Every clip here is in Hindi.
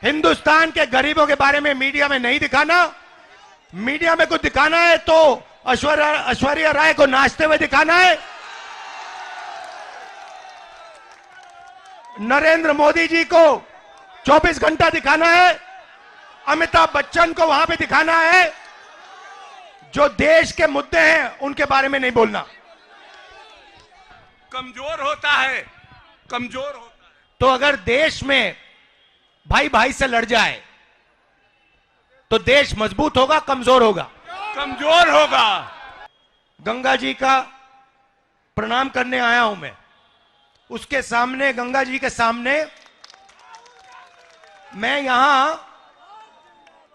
हिंदुस्तान के गरीबों के बारे में मीडिया में नहीं दिखाना। मीडिया में कुछ दिखाना है तो ऐश्वर्या राय को नाचते हुए दिखाना है, नरेंद्र मोदी जी को 24 घंटा दिखाना है, अमिताभ बच्चन को वहां पे दिखाना है। जो देश के मुद्दे हैं उनके बारे में नहीं बोलना। कमजोर होता है, कमजोर होता है। तो अगर देश में भाई भाई से लड़ जाए तो देश मजबूत होगा, कमजोर होगा? कमजोर होगा। गंगा जी का प्रणाम करने आया हूं मैं। उसके सामने, गंगा जी के सामने मैं यहां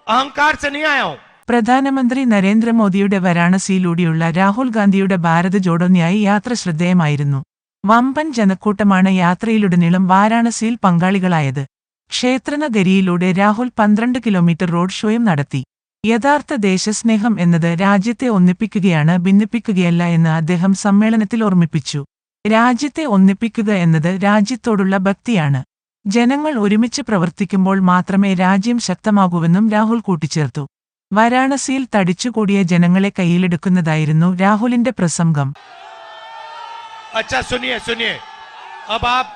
अहंकार से नहीं आया हूं। പ്രധാനമന്ത്രി നരേന്ദ്രമോദിയുടെ വാരാണസിയിലൂടെയുള്ള രാഹുൽ ഗാന്ധിയുടെ ഭാരത് ജോഡോ ന്യായ് യാത്ര ശ്രദ്ധേയമായിരുന്നു. വമ്പൻ ജനക്കൂട്ടമാണ് യാത്രയിലുടനീളം വാരാണസിയിൽ പങ്കാളികളായത്. ക്ഷേത്രനഗരിയിലൂടെ രാഹുൽ 12 കിലോമീറ്റർ റോഡ് ഷോയും നടത്തി. യഥാർത്ഥ ദേശസ്നേഹം എന്നത് രാജ്യത്തെ ഒന്നിപ്പിക്കുകയാണ്, ഭിന്നിപ്പിക്കുകയല്ല എന്ന് അദ്ദേഹം സമ്മേളനത്തിൽ ഓർമ്മിപ്പിച്ചു. രാജ്യത്തെ ഒന്നിപ്പിക്കുക എന്നത് രാജ്യത്തോടുള്ള ഭക്തിയാണ്. ജനങ്ങൾ ഒരുമിച്ച് പ്രവർത്തിക്കുമ്പോൾ മാത്രമേ രാജ്യം ശക്തമാകൂവെന്നും രാഹുൽ കൂട്ടിച്ചേർത്തു. വാരാണസിയിൽ തടിച്ചുകൂടിയ ജനങ്ങളെ കയ്യിലെടുക്കുന്നതായിരുന്നു രാഹുലിന്റെ പ്രസംഗം. अच्छा सुनिए सुनिए, अब आप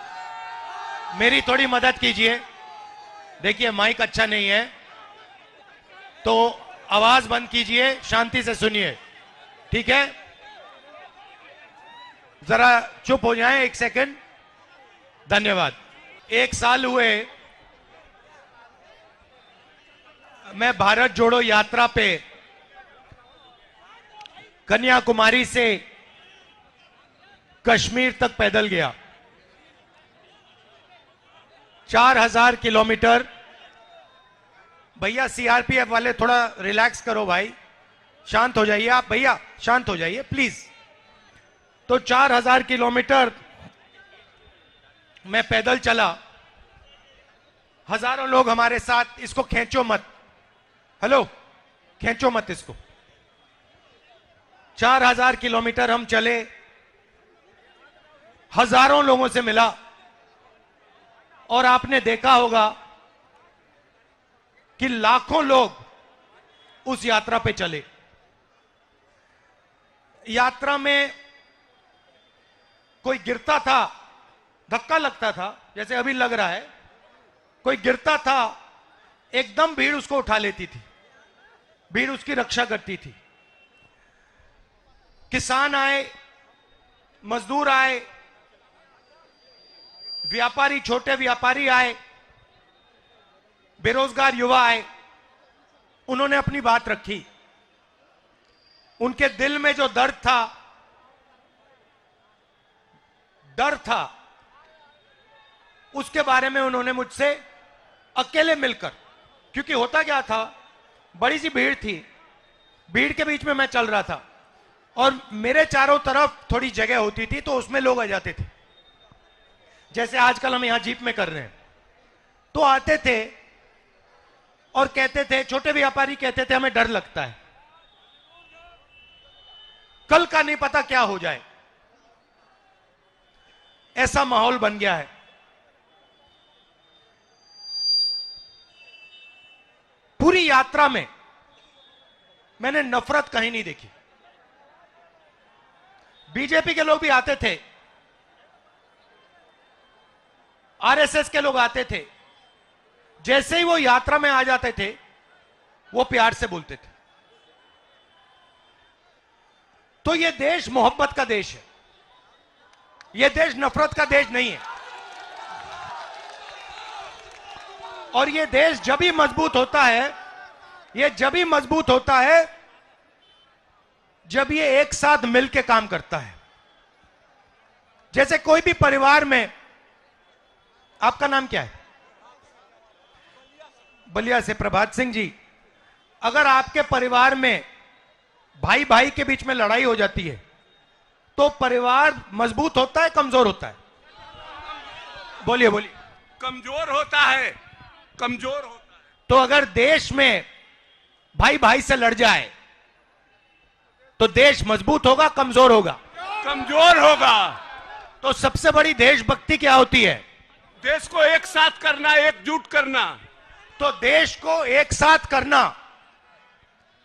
मेरी थोड़ी मदद कीजिए। देखिए माइक अच्छा नहीं है तो आवाज बंद कीजिए, शांति से सुनिए, ठीक है? जरा चुप हो जाएं 1 सेकंड। धन्यवाद। 1 साल हुए मैं भारत जोड़ो यात्रा पे कन्याकुमारी से कश्मीर तक पैदल गया। 4000 किलोमीटर। भैया सीआरपीएफ वाले थोड़ा रिलैक्स करो भाई, शांत हो जाइए आप। भैया शांत हो जाइए प्लीज। तो 4000 किलोमीटर मैं पैदल चला, हजारों लोग हमारे साथ। इसको खींचो मत, हेलो खींचो मत इसको। 4000 किलोमीटर हम चले, हजारों लोगों से मिला और आपने देखा होगा कि लाखों लोग उस यात्रा पे चले। यात्रा में कोई गिरता था, धक्का लगता था जैसे अभी लग रहा है, कोई गिरता था, एकदम भीड़ उसको उठा लेती थी, भीड़ उसकी रक्षा करती थी। किसान आए, मजदूर आए, व्यापारी, छोटे व्यापारी आए, बेरोजगार युवा आए, उन्होंने अपनी बात रखी। उनके दिल में जो दर्द था, डर था, उसके बारे में उन्होंने मुझसे अकेले मिलकर, क्योंकि होता क्या था, बड़ी सी भीड़ थी, भीड़ के बीच में मैं चल रहा था और मेरे चारों तरफ थोड़ी जगह होती थी तो उसमें लोग आ जाते थे, जैसे आजकल हम यहां जीप में कर रहे हैं। तो आते थे और कहते थे, छोटे व्यापारी कहते थे, हमें डर लगता है, कल का नहीं पता क्या हो जाए। ऐसा माहौल बन गया है। पूरी यात्रा में मैंने नफरत कहीं नहीं देखी। बीजेपी के लोग भी आते थे, आरएसएस के लोग आते थे, जैसे ही वो यात्रा में आ जाते थे वो प्यार से बोलते थे। तो ये देश मोहब्बत का देश है, ये देश नफरत का देश नहीं है। और ये देश जब भी मजबूत होता है, ये जब भी मजबूत होता है जब ये एक साथ मिलकर काम करता है। जैसे कोई भी परिवार में, आपका नाम क्या है? बलिया से प्रभात सिंह जी। अगर आपके परिवार में भाई भाई के बीच में लड़ाई हो जाती है तो परिवार मजबूत होता है, कमजोर होता है? बोलिए बोलिए। कमजोर होता है, कमजोर होता है। तो अगर देश में भाई भाई से लड़ जाए तो देश मजबूत होगा, कमजोर होगा? कमजोर होगा। तो सबसे बड़ी देशभक्ति क्या होती है? देश को एक साथ करना, एकजुट करना। तो देश को एक साथ करना,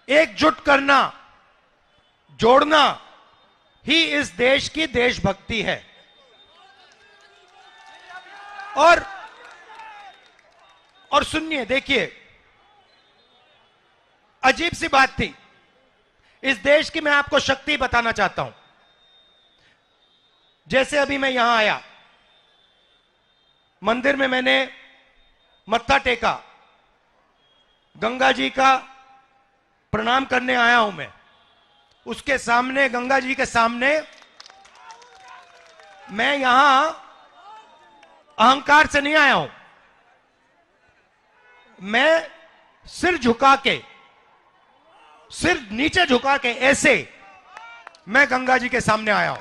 एकजुट करना, जोड़ना ही इस देश की देशभक्ति है। और सुनिए, देखिए, अजीब सी बात थी। इस देश की मैं आपको शक्ति बताना चाहता हूं। जैसे अभी मैं यहां आया, मंदिर में मैंने मत्था टेका, गंगा जी का प्रणाम करने आया हूं मैं। उसके सामने, गंगा जी के सामने, मैं यहां अहंकार से नहीं आया हूं। मैं सिर झुका के, सिर नीचे झुका के, ऐसे मैं गंगा जी के सामने आया हूं।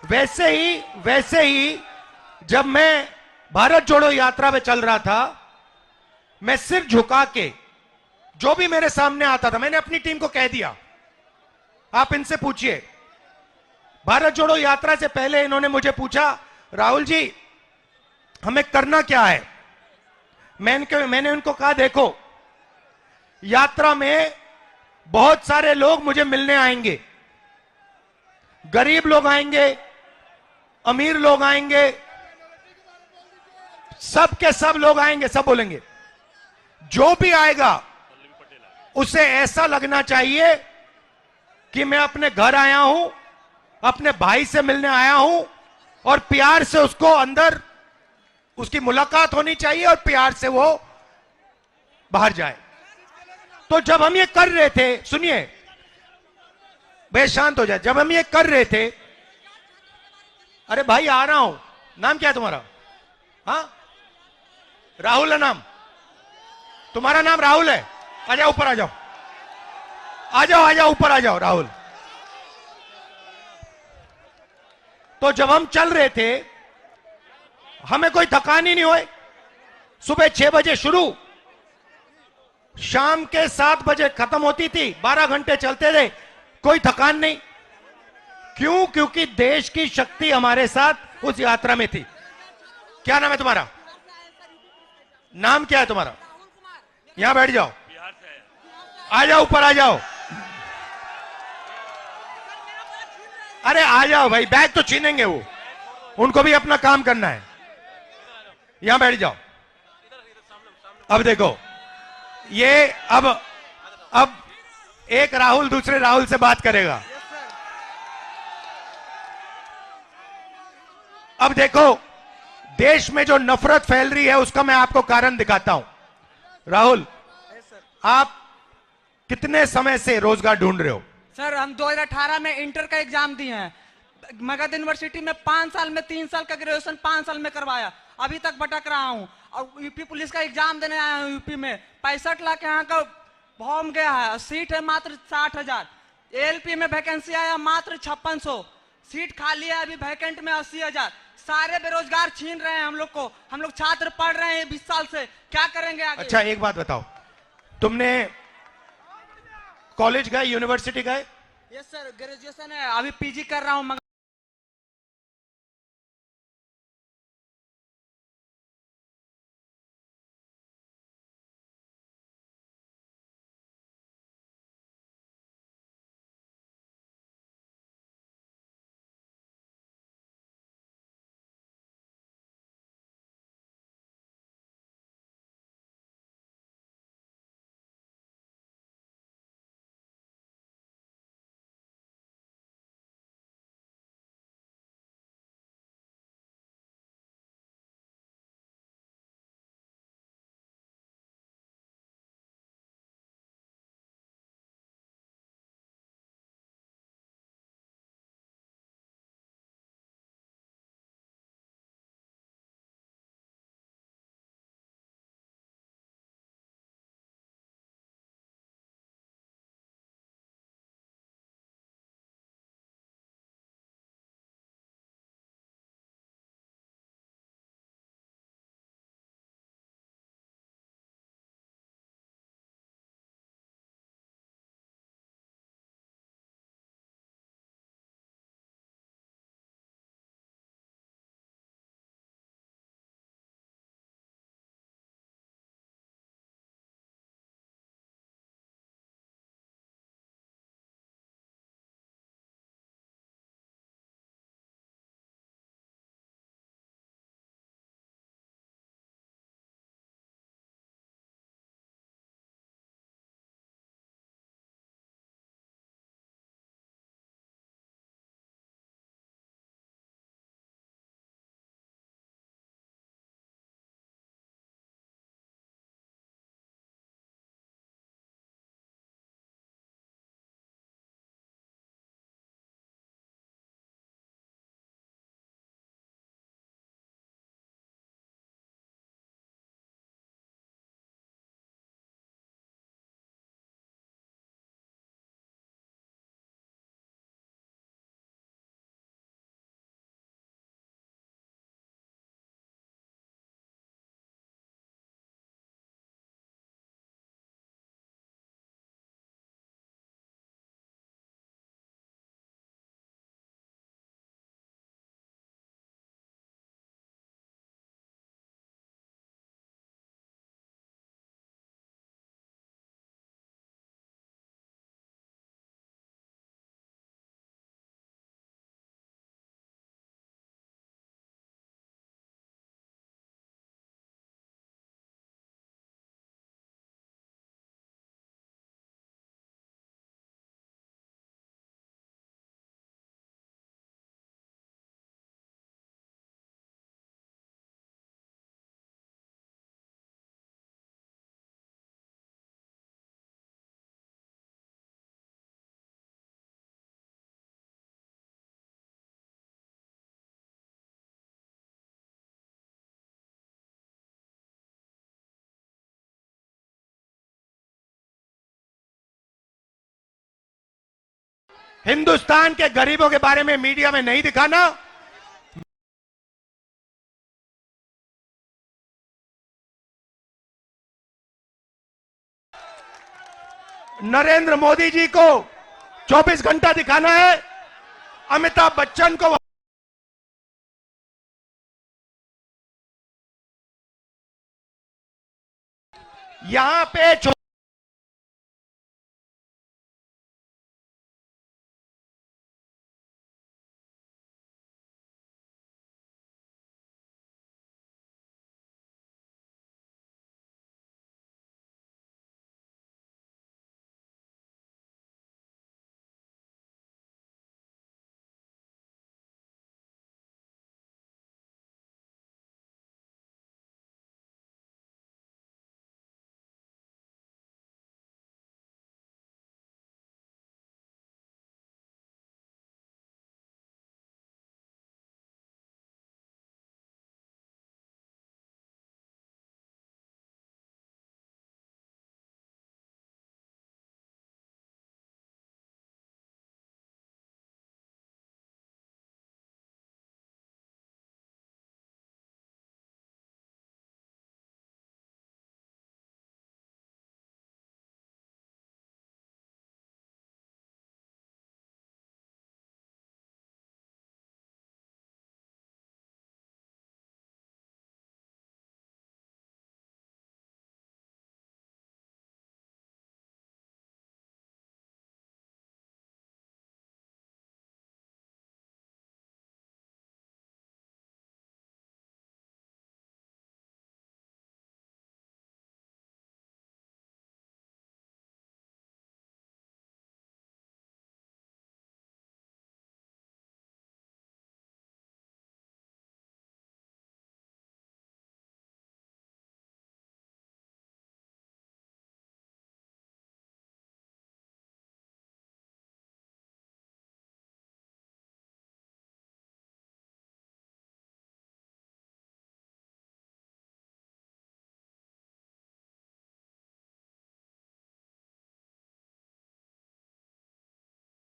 वैसे ही जब मैं भारत जोड़ो यात्रा में चल रहा था, मैं सिर झुका के, जो भी मेरे सामने आता था, मैंने अपनी टीम को कह दिया, आप इनसे पूछिए। भारत जोड़ो यात्रा से पहले इन्होंने मुझे पूछा, राहुल जी हमें करना क्या है। मैंने उनको कहा, देखो, यात्रा में बहुत सारे लोग मुझे मिलने आएंगे, गरीब लोग आएंगे, अमीर लोग आएंगे, सब के सब लोग आएंगे, सब बोलेंगे। जो भी आएगा उसे ऐसा लगना चाहिए कि मैं अपने घर आया हूं, अपने भाई से मिलने आया हूं, और प्यार से उसको अंदर, उसकी मुलाकात होनी चाहिए और प्यार से वो बाहर जाए। तो जब हम ये कर रहे थे, सुनिए, भाई शांत हो जाए, जब हम ये कर रहे थे, अरे भाई आ रहा हूं, नाम क्या है तुम्हारा? हाँ, राहुल है नाम तुम्हारा? नाम राहुल है? आ जाओ, ऊपर आ जाओ, आ जाओ, आ जाओ, ऊपर आ जाओ राहुल। तो जब हम चल रहे थे, हमें कोई थकान ही नहीं हुई। सुबह 6 बजे शुरू, शाम के 7 बजे खत्म होती थी, 12 घंटे चलते थे, कोई थकान नहीं। क्यों? क्योंकि देश की शक्ति हमारे साथ उस यात्रा में थी। क्या नाम है तुम्हारा? नाम क्या है तुम्हारा? यहां बैठ जाओ, आ जाओ, ऊपर आ जाओ। अरे आ जाओ भाई, बैग तो छीनेंगे वो, उनको भी अपना काम करना है। यहां बैठ जाओ। अब देखो, ये अब एक राहुल दूसरे राहुल से बात करेगा। अब देखो, देश में जो नफरत फैल रही है उसका मैं आपको कारण दिखाता हूं। राहुल, आप कितने समय से रोजगार ढूंढ रहे हो? सर हम 2018 में इंटर का एग्जाम दिए हैं। मगध यूनिवर्सिटी में 5 साल में 3 साल का ग्रेजुएशन 5 साल में करवाया, अभी तक भटक रहा हूं। और यूपी पुलिस का एग्जाम देने आया हूं। यूपी में 65 लाख यहाँ का फॉर्म गया है, सीट है मात्र 60,000। एएलपी में वैकेंसी आया मात्र 5600, सीट खाली है अभी वैकेंट में 80,000। सारे बेरोजगार छीन रहे हैं हम लोग को। हम लोग छात्र पढ़ रहे हैं 20 साल से, क्या करेंगे आगे? अच्छा एक बात बताओ, तुमने कॉलेज गए, यूनिवर्सिटी गए? यस सर, ग्रेजुएशन है, अभी पीजी कर रहा हूँ। हिंदुस्तान के गरीबों के बारे में मीडिया में नहीं दिखाना। नरेंद्र मोदी जी को 24 घंटा दिखाना है, अमिताभ बच्चन को यहां पे